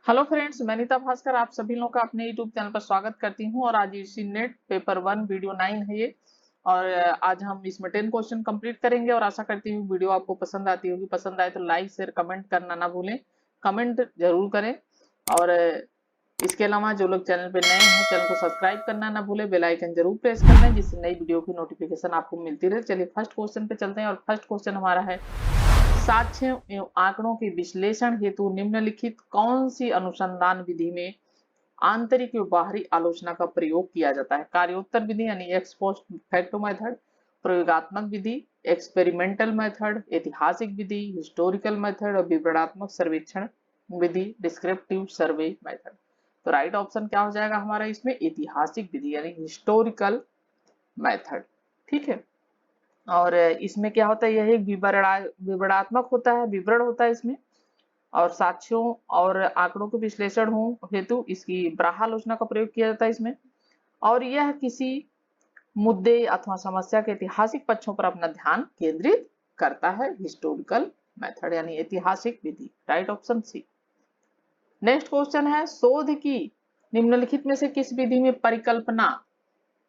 Hello friends, मैं नीता भास्कर आप सभी लोगों का अपने यूट्यूब चैनल पर स्वागत करती हूं। और आज इसी नेट पेपर 1 वीडियो 9 है ये। और आज हम इसमें 10 क्वेश्चन कंप्लीट करेंगे और आशा करती हूँ वीडियो आपको पसंद आती होगी। पसंद आए तो लाइक शेयर कमेंट करना ना भूलें, कमेंट जरूर करें। और इसके अलावा जो लोग चैनल पे नए हैं, चैनल को सब्सक्राइब करना ना भूलें, बेल आइकन जरूर प्रेस कर दें जिससे नई वीडियो की नोटिफिकेशन आपको मिलती रहे। चलिए फर्स्ट क्वेश्चन पे चलते हैं और फर्स्ट क्वेश्चन हमारा है, साक्ष्यों एवं आंकड़ों के विश्लेषण हेतु निम्नलिखित कौन सी अनुसंधान विधि में आंतरिक व बाहरी आलोचना का प्रयोग किया जाता है? कार्योत्तर विधि यानी एक्स पोस्ट फैक्टो मेथड, प्रयोगात्मक विधि, एक्सपेरिमेंटल मेथड, ऐतिहासिक विधि, हिस्टोरिकल मेथड और विवरणात्मक सर्वेक्षण विधि, डिस्क्रिप्टिव सर्वे मेथड। तो राइट ऑप्शन क्या हो जाएगा हमारा इसमें? ऐतिहासिक विधि यानी हिस्टोरिकल मेथड। ठीक है। और इसमें क्या होता है, यह एक विवरणात्मक होता है, विवरण होता है इसमें। और साक्ष्यों और आंकड़ों के विश्लेषण हो हेतु इसकी बाह्यालोचना का प्रयोग किया जाता है इसमें। और यह किसी मुद्दे अथवा समस्या के ऐतिहासिक पक्षों पर अपना ध्यान केंद्रित करता है। हिस्टोरिकल मेथड यानी ऐतिहासिक विधि। Right option C. Next question है, शोध की निम्नलिखित में से किस विधि में परिकल्पना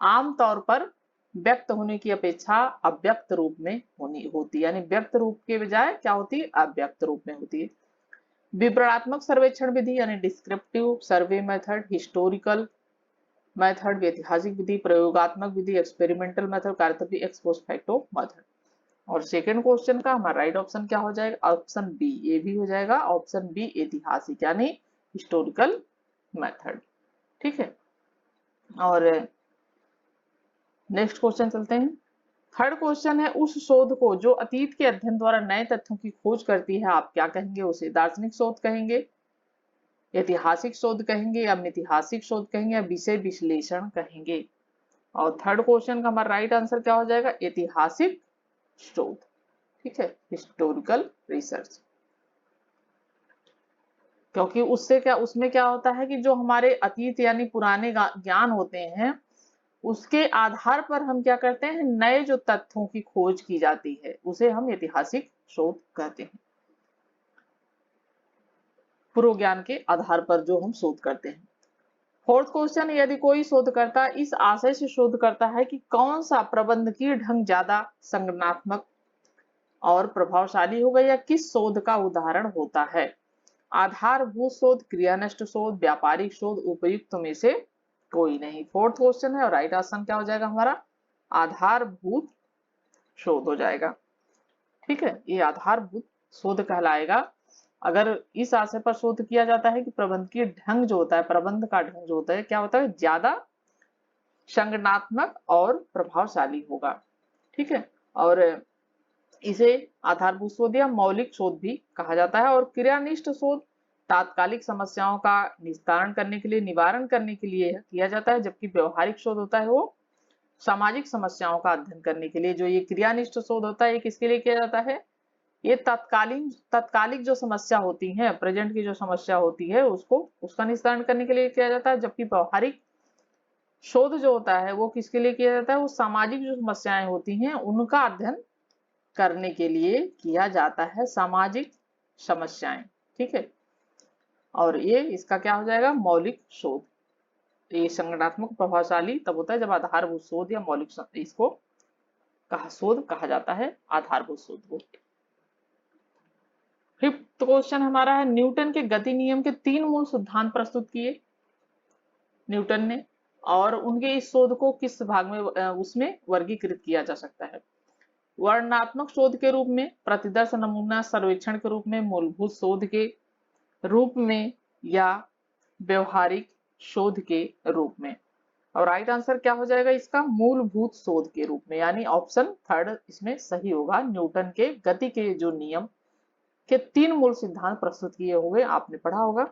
आमतौर पर व्यक्त होने की अपेक्षा अव्यक्त रूप में होती है, यानी व्यक्त रूप के बजाय क्या होती है? अव्यक्त रूप में होती है। विवरणात्मक सर्वेक्षण विधि यानी descriptive survey method, historical method, ऐतिहासिक विधि, प्रयोगात्मक विधि, एक्सपेरिमेंटल मेथड, कार्तवी एक्स पोस्ट फैक्टो मेथड। और सेकंड क्वेश्चन का हमारा राइट ऑप्शन क्या हो जाएगा? ऑप्शन बी, ये भी हो जाएगा ऑप्शन बी, ऐतिहासिक यानी हिस्टोरिकल मेथड। ठीक है। और नेक्स्ट क्वेश्चन चलते हैं। थर्ड क्वेश्चन है, उस शोध को जो अतीत के अध्ययन द्वारा नए तथ्यों की खोज करती है आप क्या कहेंगे? उसे दार्शनिक शोध कहेंगे, ऐतिहासिक शोध कहेंगे, या ऐतिहासिक शोध कहेंगे, या विषय विश्लेषण कहेंगे? और थर्ड क्वेश्चन का हमारा राइट आंसर क्या हो जाएगा? ऐतिहासिक शोध। ठीक है, हिस्टोरिकल रिसर्च। क्योंकि उससे क्या, उसमें क्या होता है कि जो हमारे अतीत यानी पुराने ज्ञान होते हैं उसके आधार पर हम क्या करते हैं, नए जो तथ्यों की खोज की जाती है उसे हम ऐतिहासिक शोध कहते हैं। पूर्व ज्ञान के आधार पर जो हम शोध करते हैं। फोर्थ क्वेश्चन, यदि कोई शोधकर्ता इस आशय से शोध करता है कि कौन सा प्रबंधकीय ढंग ज्यादा संगठनात्मक और प्रभावशाली होगा, या किस शोध का उदाहरण होता है? आधारभूत शोध, क्रियानिष्ठ शोध, व्यापारिक शोध, उपयुक्त में से कोई नहीं। फोर्थ क्वेश्चन है और राइट आंसर क्या हो जाएगा हमारा? आधारभूत शोध हो जाएगा। ठीक है, ये आधारभूत शोध कहलाएगा अगर इस आशय पर शोध किया जाता है कि प्रबंधकीय ढंग जो होता है, प्रबंध का ढंग जो होता है क्या होता है? ज्यादा संगठनात्मक और प्रभावशाली होगा। ठीक है। और इसे आधारभूत शोध या मौलिक शोध भी कहा जाता है। और क्रियानिष्ठ शोध तात्कालिक समस्याओं का निस्तारण करने के लिए, निवारण करने के लिए किया जाता है, जबकि व्यवहारिक शोध होता है वो सामाजिक समस्याओं का अध्ययन करने के लिए। जो ये क्रियानिष्ठ शोध होता है ये किसके लिए किया जाता है? ये तात्कालिक जो समस्या होती है, प्रेजेंट की जो समस्या होती है उसको, उसका निस्तारण करने के लिए किया जाता है। जबकि व्यवहारिक शोध जो होता है वो किसके लिए किया जाता है? वो सामाजिक जो समस्याएं होती हैं उनका अध्ययन करने के लिए किया जाता है, सामाजिक समस्याएं। ठीक है। और ये इसका क्या हो जाएगा? मौलिक शोध। ये संगठनात्मक प्रभावशाली तब होता है जब आधारभूत शोध या मौलिक इसको शोध कहा जाता है, आधारभूत शोध को। फिफ्थ क्वेश्चन हमारा है, न्यूटन के गति नियम के 3 मूल सिद्धांत प्रस्तुत किए न्यूटन ने, और उनके इस शोध को किस भाग में उसमें वर्गीकृत किया जा सकता है? वर्णनात्मक शोध के रूप में, प्रतिदर्श नमूना सर्वेक्षण के रूप में, मूलभूत शोध के रूप में, या व्यवहारिक शोध के रूप में? और राइट आंसर क्या हो जाएगा इसका? मूलभूत शोध के रूप में, यानी ऑप्शन थर्ड इसमें सही होगा। न्यूटन के गति के जो नियम के 3 मूल सिद्धांत प्रस्तुत किए हुए आपने पढ़ा होगा।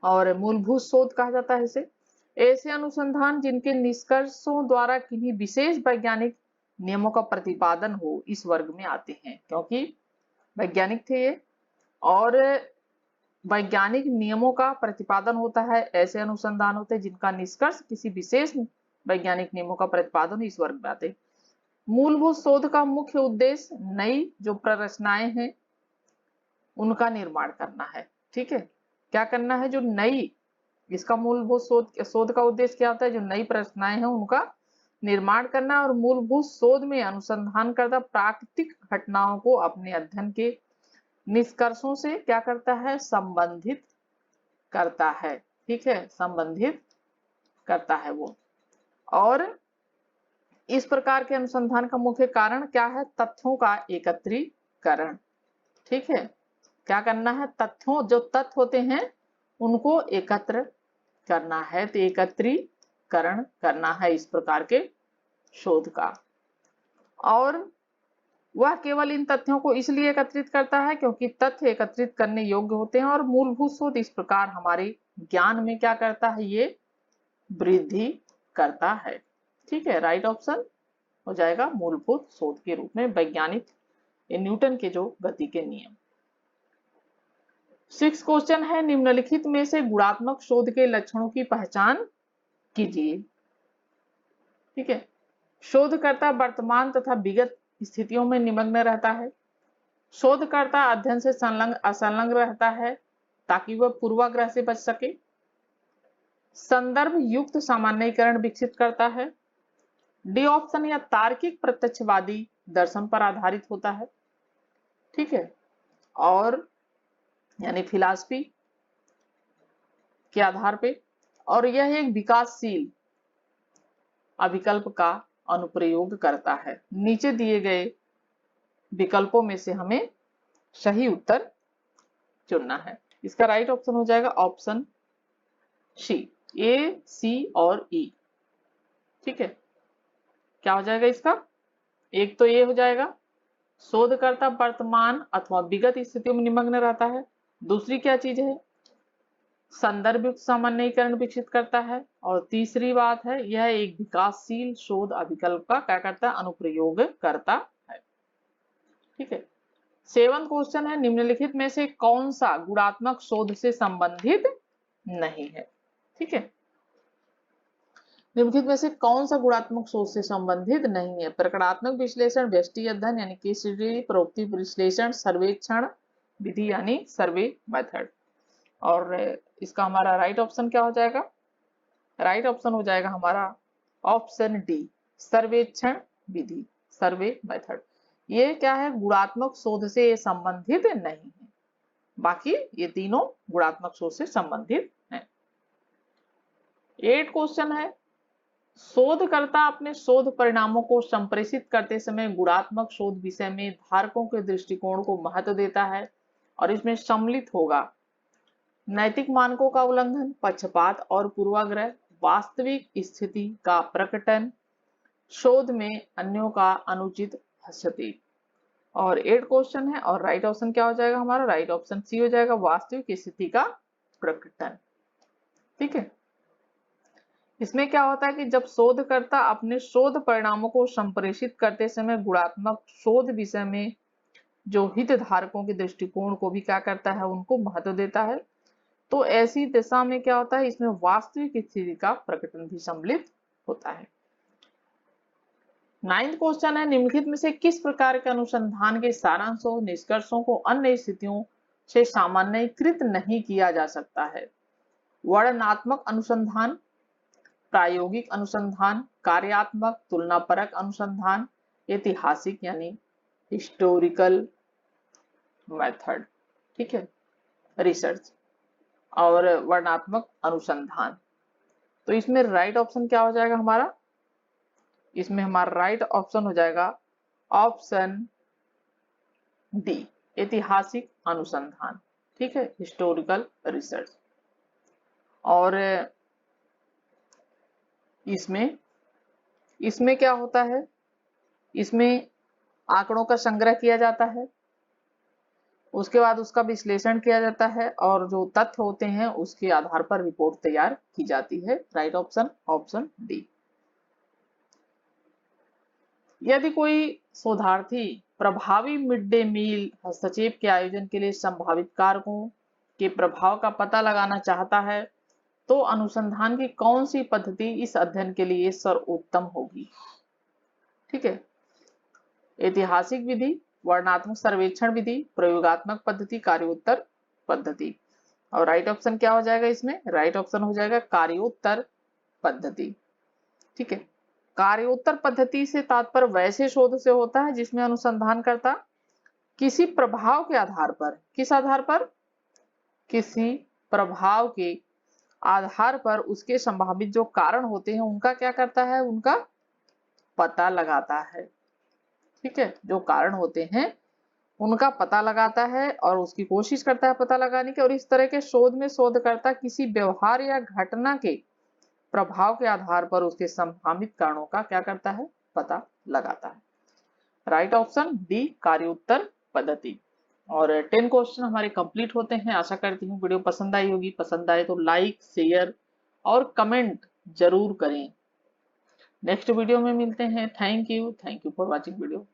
और मूलभूत शोध कहा जाता है इसे। ऐसे अनुसंधान जिनके निष्कर्षों द्वारा किन्हीं विशेष वैज्ञानिक नियमों का प्रतिपादन हो इस वर्ग में आते हैं, क्योंकि वैज्ञानिक थे ये और वैज्ञानिक नियमों का प्रतिपादन होता है। ऐसे अनुसंधान होते हैं जिनका निष्कर्ष किसी विशेष वैज्ञानिक नियमों का प्रतिपादन इस वर्ग में आते हैं। मूलभूत शोध का मुख्य उद्देश्य नई जो प्ररचनाएं हैं उनका निर्माण करना है। ठीक है। क्या करना है, जो नई, इसका मूलभूत शोध का उद्देश्य क्या होता है, जो नई प्रश्नाएं हैं उनका निर्माण करना और मूलभूत शोध में अनुसंधान करता प्राकृतिक घटनाओं को अपने अध्ययन के निष्कर्षों से क्या करता है, संबंधित करता है। ठीक है, संबंधित करता है वो। और इस प्रकार के अनुसंधान का मुख्य कारण क्या है, तथ्यों का एकत्रीकरण। ठीक है, क्या करना है, तथ्यों, जो तथ्य होते हैं उनको एकत्र करना है, तो एकत्रीकरण करना है इस प्रकार के शोध का। और वह केवल इन तथ्यों को इसलिए एकत्रित करता है क्योंकि तथ्य एकत्रित करने योग्य होते हैं और मूलभूत शोध इस प्रकार हमारे ज्ञान में क्या करता है, ये वृद्धि करता है। ठीक है, राइट ऑप्शन हो जाएगा मूलभूत शोध के रूप में वैज्ञानिक न्यूटन के जो गति के नियम। 6 क्वेश्चन है, निम्नलिखित में से गुणात्मक शोध के लक्षणों की पहचान कीजिए। ठीक है, शोधकर्ता वर्तमान तथा विगत स्थितियों में निमग्न रहता है। शोधकर्ता अध्ययन से असंलग्न रहता है ताकि वह पूर्वाग्रह से बच सके। संदर्भ युक्त सामान्यीकरण विकसित करता है। डी ऑप्शन या तार्किक प्रत्यक्षवादी दर्शन पर आधारित होता है। ठीक है, और यानी फिलॉसफी के आधार पे, और यह एक विकासशील अभिकल्प का अनुप्रयोग करता है। नीचे दिए गए विकल्पों में से हमें सही उत्तर चुनना है। इसका राइट ऑप्शन हो जाएगा ऑप्शन सी, ए, सी और ई। ठीक है, क्या हो जाएगा इसका, एक तो ये हो जाएगा, शोधकर्ता वर्तमान अथवा विगत स्थितियों में निमग्न रहता है। दूसरी क्या चीज है, संदर्भ युक्त सामान्यीकरण विकसित करता है। और तीसरी बात है, यह एक विकासशील शोध अभिकल्प का क्या करता है, अनुप्रयोग करता है। ठीक है, 7वां क्वेश्चन है, निम्नलिखित में से कौन सा गुणात्मक शोध से संबंधित नहीं है। ठीक है, निम्नलिखित में से कौन सा गुणात्मक शोध से संबंधित नहीं है। प्रकरणात्मक विश्लेषण, व्यष्टि अध्ययन यानी केस स्टडी, प्रवृत्ति विश्लेषण, सर्वेक्षण विधि यानी सर्वे मेथड। और इसका हमारा राइट ऑप्शन क्या हो जाएगा, राइट ऑप्शन हो जाएगा हमारा ऑप्शन डी, सर्वेक्षण विधि, सर्वे मेथड। ये क्या है, गुणात्मक शोध से संबंधित नहीं है, बाकी ये तीनों गुणात्मक शोध से संबंधित हैं। 8 क्वेश्चन है, शोधकर्ता अपने शोध परिणामों को संप्रेषित करते समय गुणात्मक शोध विषय में धारकों के दृष्टिकोण को महत्व देता है और इसमें सम्मिलित होगा नैतिक मानकों का उल्लंघन, पक्षपात और पूर्वाग्रह, वास्तविक स्थिति का प्रकटन, शोध में अन्यों का अनुचित हस्तक्षेप। और 8 क्वेश्चन है और राइट ऑप्शन क्या हो जाएगा हमारा, राइट ऑप्शन सी हो जाएगा, वास्तविक स्थिति का प्रकटन। ठीक है, इसमें क्या होता है कि जब शोधकर्ता अपने शोध परिणामों को संप्रेषित करते समय गुणात्मक शोध विषय में जो हितधारकों के दृष्टिकोण को भी क्या करता है, उनको महत्व देता है, तो ऐसी दिशा में क्या होता है, इसमें वास्तविक स्थिति का प्रकटन भी सम्मिलित होता है। 9वां क्वेश्चन है, निम्नलिखित में से किस प्रकार के अनुसंधान के सारांशों निष्कर्षों को अन्य स्थितियों से सामान्यीकृत नहीं किया जा सकता है। वर्णनात्मक अनुसंधान, प्रायोगिक अनुसंधान, कार्यात्मक तुलनापरक अनुसंधान, ऐतिहासिक यानी हिस्टोरिकल मेथड। ठीक है, रिसर्च और वर्णनात्मक अनुसंधान। तो इसमें राइट ऑप्शन क्या हो जाएगा हमारा, इसमें हमारा राइट ऑप्शन हो जाएगा ऑप्शन डी, ऐतिहासिक अनुसंधान। ठीक है, हिस्टोरिकल रिसर्च। और इसमें क्या होता है, इसमें आंकड़ों का संग्रह किया जाता है, उसके बाद उसका विश्लेषण किया जाता है और जो तथ्य होते हैं उसके आधार पर रिपोर्ट तैयार की जाती है। Right option option D. यदि कोई शोधार्थी प्रभावी मिड डे मील हस्तक्षेप के आयोजन के लिए संभावित कारकों के प्रभाव का पता लगाना चाहता है तो अनुसंधान की कौन सी पद्धति इस अध्ययन के लिए सर्वोत्तम होगी। ठीक है, ऐतिहासिक विधि, वर्णनात्मक सर्वेक्षण विधि, प्रयोगात्मक पद्धति, कार्योत्तर पद्धति। और राइट ऑप्शन क्या हो जाएगा इसमें? राइट ऑप्शन हो जाएगा कार्योत्तर पद्धति। ठीक है, कार्योत्तर पद्धति से तात्पर्य वैसे शोध से होता है जिसमें अनुसंधानकर्ता किसी प्रभाव के आधार पर, किस आधार पर? किसी प्रभाव के आधार पर उसके संभावित जो कारण होते हैं उनका क्या करता है? उनका पता लगाता है। ठीक है, जो कारण होते हैं उनका पता लगाता है और उसकी कोशिश करता है पता लगाने की। और इस तरह के शोध में शोधकर्ता किसी व्यवहार या घटना के प्रभाव के आधार पर उसके संभावित कारणों का क्या करता है? पता लगाता है। राइट ऑप्शन डी, कार्योत्तर पद्धति। और 10 क्वेश्चन हमारे कंप्लीट होते हैं। आशा करती हूँ वीडियो पसंद आई होगी। पसंद आए तो लाइक, शेयर और कमेंट जरूर करें। नेक्स्ट वीडियो में मिलते हैं। Thank you for watching video.